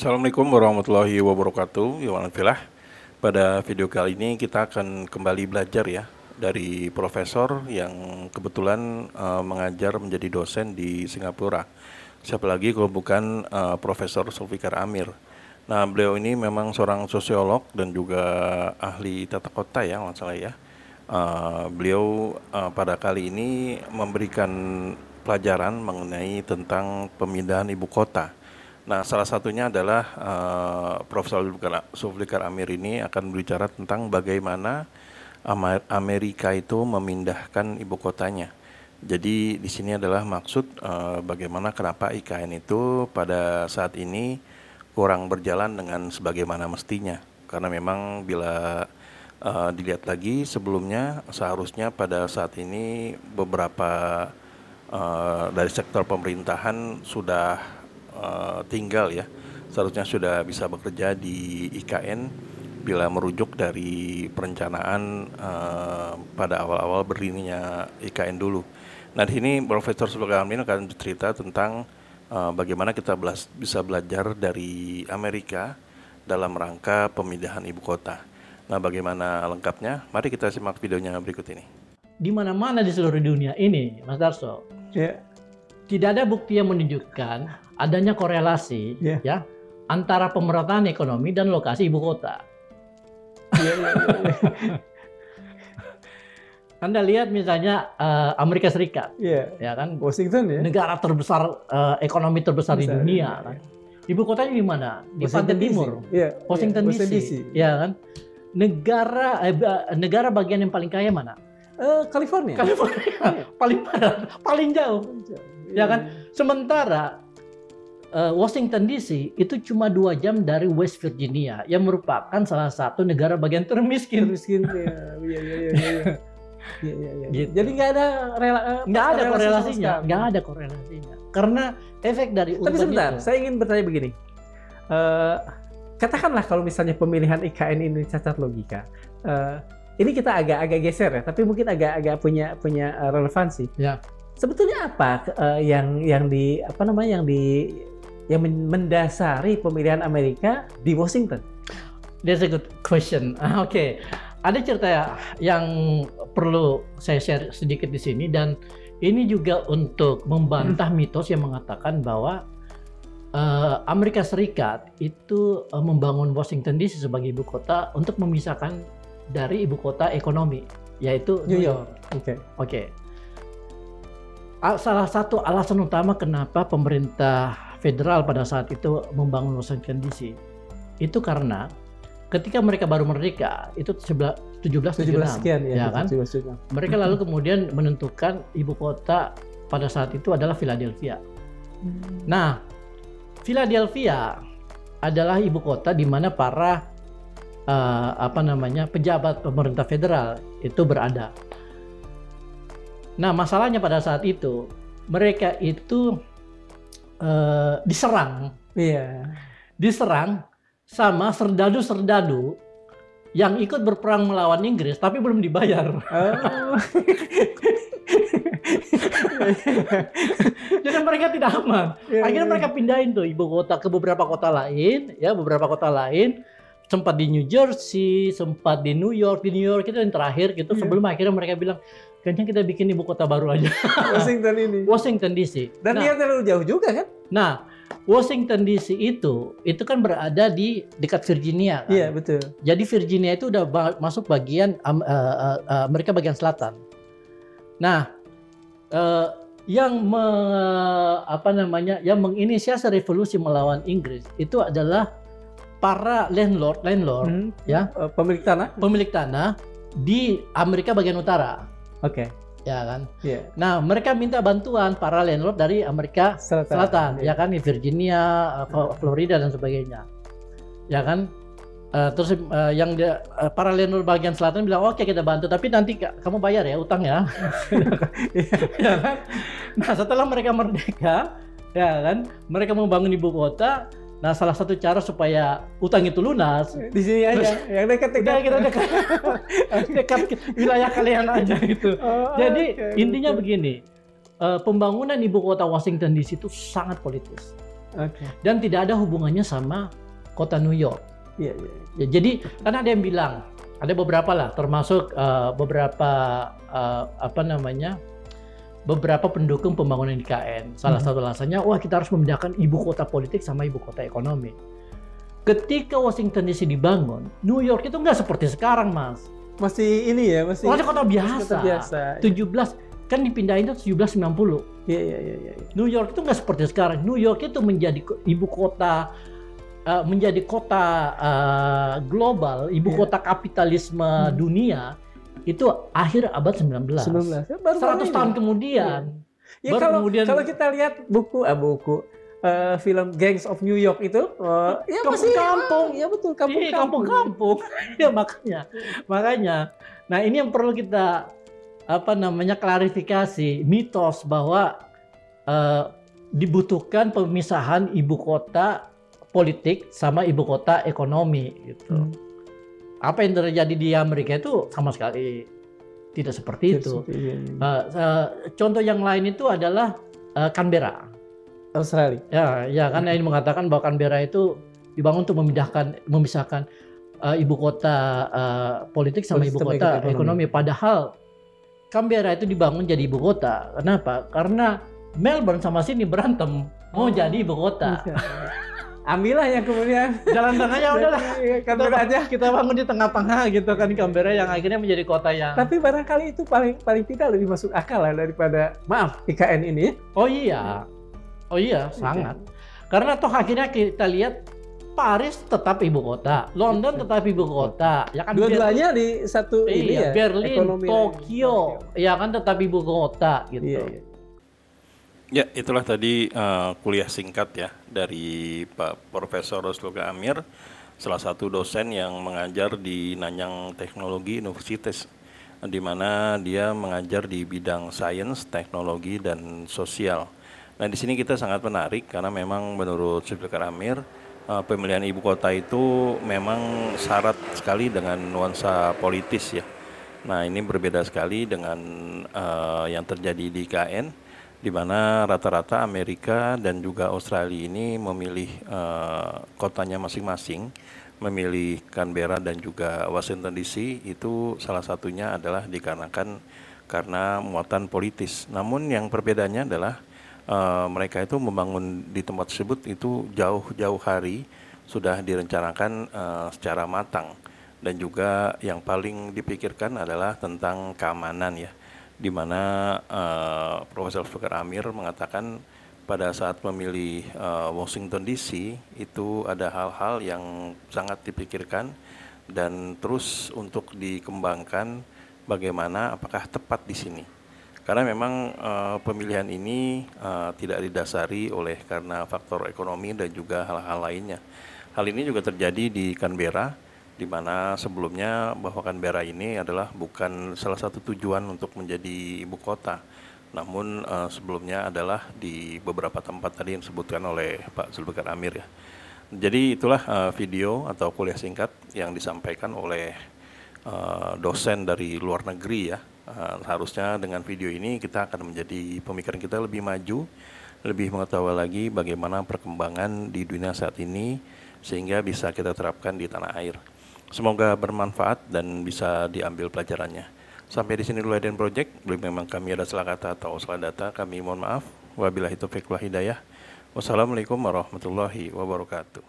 Assalamualaikum warahmatullahi wabarakatuh. Filah. Pada video kali ini kita akan kembali belajar ya dari profesor yang kebetulan mengajar menjadi dosen di Singapura. Siapa lagi kalau bukan Profesor Zulfikar Amir. Nah, beliau ini memang seorang sosiolog dan juga ahli tata kota ya, masalah ya. Beliau pada kali ini memberikan pelajaran mengenai tentang pemindahan ibu kota. Nah, salah satunya adalah Profesor Zulfikar Amir ini akan berbicara tentang bagaimana Amerika itu memindahkan ibu kotanya. Jadi di sini adalah maksud bagaimana kenapa IKN itu pada saat ini kurang berjalan dengan sebagaimana mestinya. Karena memang bila dilihat lagi sebelumnya seharusnya pada saat ini beberapa dari sektor pemerintahan sudah tinggal ya, seharusnya sudah bisa bekerja di IKN bila merujuk dari perencanaan pada awal-awal berdirinya IKN dulu. Nah, di sini Profesor Zulfikar Amir akan cerita tentang bagaimana kita bisa belajar dari Amerika dalam rangka pemindahan ibu kota. Nah, bagaimana lengkapnya? Mari kita simak videonya berikut ini. Di mana-mana di seluruh dunia ini, Mas Darso, tidak ada bukti yang menunjukkan adanya korelasi ya antara pemerataan ekonomi dan lokasi ibu kota. Anda lihat misalnya Amerika Serikat, ya kan, Washington ya, negara terbesar ekonomi terbesar di dunia. Kan? Ibu kotanya di mana? Di pantai timur, Washington DC. Ya kan, negara bagian yang paling kaya mana? California. Paling barat, paling jauh. Ya kan, sementara Washington DC itu cuma 2 jam dari West Virginia yang merupakan salah satu negara bagian termiskin. Gitu. Jadi nggak ada korelasinya, karena efek dari urban. Tapi sebentar, saya ingin bertanya begini. Katakanlah kalau misalnya pemilihan IKN ini cacat logika. Ini kita agak geser ya, tapi mungkin agak punya relevansi. Ya. Sebetulnya apa yang mendasari pemilihan Amerika di Washington? That's a good question. Oke. Ada cerita yang perlu saya share sedikit di sini, dan ini juga untuk membantah mitos yang mengatakan bahwa Amerika Serikat itu membangun Washington DC sebagai ibu kota untuk memisahkan dari ibu kota ekonomi, yaitu New York. Oke. Salah satu alasan utama kenapa pemerintah federal pada saat itu membangun Washington DC itu karena ketika mereka baru merdeka itu 1776 sekian ya kan. Mereka lalu kemudian menentukan ibu kota pada saat itu adalah Philadelphia. Nah, Philadelphia adalah ibu kota di mana para pejabat pemerintah federal itu berada. Nah, masalahnya pada saat itu mereka itu diserang sama serdadu-serdadu yang ikut berperang melawan Inggris tapi belum dibayar. Jadi mereka tidak aman. Akhirnya mereka pindahin tuh ibu kota ke beberapa kota lain, sempat di New Jersey, sempat di New York itu yang terakhir gitu. Sebelum akhirnya mereka bilang, kayaknya kita bikin ibu kota baru aja. Washington DC. Dan dia terlalu jauh juga kan? Nah, Washington DC itu kan berada di dekat Virginia kan? Iya, betul. Jadi Virginia itu udah masuk bagian Amerika bagian selatan. Nah, yang menginisiasi revolusi melawan Inggris itu adalah para landlord ya, pemilik tanah di Amerika bagian utara. Ya kan. Nah, mereka minta bantuan para landlord dari Amerika Selatan. Ya kan, di Virginia, Florida dan sebagainya. Ya kan. Terus para landlord bagian selatan bilang, oke, kita bantu, tapi nanti kamu bayar ya utang ya. Ya kan. Nah, setelah mereka merdeka, ya kan, mereka membangun ibu kota. Nah, salah satu cara supaya utang itu lunas di sini aja, yang dekat wilayah kalian aja gitu. Jadi intinya begini, pembangunan ibu kota Washington DC itu sangat politis. Dan tidak ada hubungannya sama kota New York. Ya, jadi karena ada yang bilang, ada beberapa lah, termasuk beberapa pendukung pembangunan IKN. Salah satu alasannya, wah kita harus membedakan ibu kota politik sama ibu kota ekonomi. Ketika Washington DC dibangun, New York itu nggak seperti sekarang, Mas. Masih ini ya, masih kota biasa. 17 kan dipindahin itu 1790. Iya. New York itu nggak seperti sekarang. New York itu menjadi ibu kota, global, ibu kota kapitalisme dunia. Itu akhir abad 19. 100 tahun kemudian. Ya kalau kita lihat buku film Gangs of New York itu, ya masih kampung. Ya betul, kampung-kampung. Ya makanya. Nah, ini yang perlu kita klarifikasi, mitos bahwa dibutuhkan pemisahan ibu kota politik sama ibu kota ekonomi gitu. Apa yang terjadi di Amerika itu sama sekali tidak seperti itu. Contoh yang lain itu adalah Canberra, Australia. Ya kan ini mengatakan bahwa Canberra itu dibangun untuk memisahkan ibu kota politik sama ibu kota ekonomi. Padahal Canberra itu dibangun jadi ibu kota. Kenapa? Karena Melbourne sama Sydney berantem mau jadi ibu kota. Ambillah yang kemudian jalan tengahnya udahlah. Canberra aja kita bangun di tengah-tengah gitu kan, Canberra yang akhirnya menjadi kota yang. Tapi barangkali itu paling tidak lebih masuk akal lah daripada IKN ini. Oh iya, sangat. Karena toh akhirnya kita lihat Paris tetap ibu kota, London tetap ibu kota, ya kan. Dua-duanya di satu ini ya. Berlin, Tokyo, ya kan tetap ibu kota gitu. Iya. Ya, itulah tadi kuliah singkat ya dari Pak Profesor Sloga Amir, salah satu dosen yang mengajar di Nanyang Teknologi Universitas, di mana dia mengajar di bidang sains, teknologi, dan sosial. Nah, di sini kita sangat menarik karena memang menurut Zulfikar Amir, pemilihan ibu kota itu memang syarat sekali dengan nuansa politis ya. Nah, ini berbeda sekali dengan yang terjadi di IKN, di mana rata-rata Amerika dan juga Australia ini memilih kotanya masing-masing, memilih Canberra dan juga Washington DC. Itu salah satunya adalah dikarenakan karena muatan politis. Namun yang perbedaannya adalah mereka itu membangun di tempat tersebut itu jauh-jauh hari sudah direncanakan secara matang, dan juga yang paling dipikirkan adalah tentang keamanan ya, di mana Profesor Zulfikar Amir mengatakan pada saat memilih Washington DC itu ada hal-hal yang sangat dipikirkan dan terus untuk dikembangkan bagaimana apakah tepat di sini. Karena memang pemilihan ini tidak didasari oleh karena faktor ekonomi dan juga hal-hal lainnya. Hal ini juga terjadi di Canberra, di mana sebelumnya bahwa Canberra ini adalah bukan salah satu tujuan untuk menjadi ibu kota, namun sebelumnya adalah di beberapa tempat tadi yang disebutkan oleh Pak Zulfikar Amir ya. Jadi itulah video atau kuliah singkat yang disampaikan oleh dosen dari luar negeri ya. Harusnya dengan video ini kita akan menjadi pemikiran kita lebih maju, lebih mengetahui lagi bagaimana perkembangan di dunia saat ini sehingga bisa kita terapkan di tanah air. Semoga bermanfaat dan bisa diambil pelajarannya. Sampai di sini dulu Eden Project. Bila memang kami ada salah kata atau salah data, kami mohon maaf. Wabillahi taufiq wal hidayah. Wassalamualaikum warahmatullahi wabarakatuh.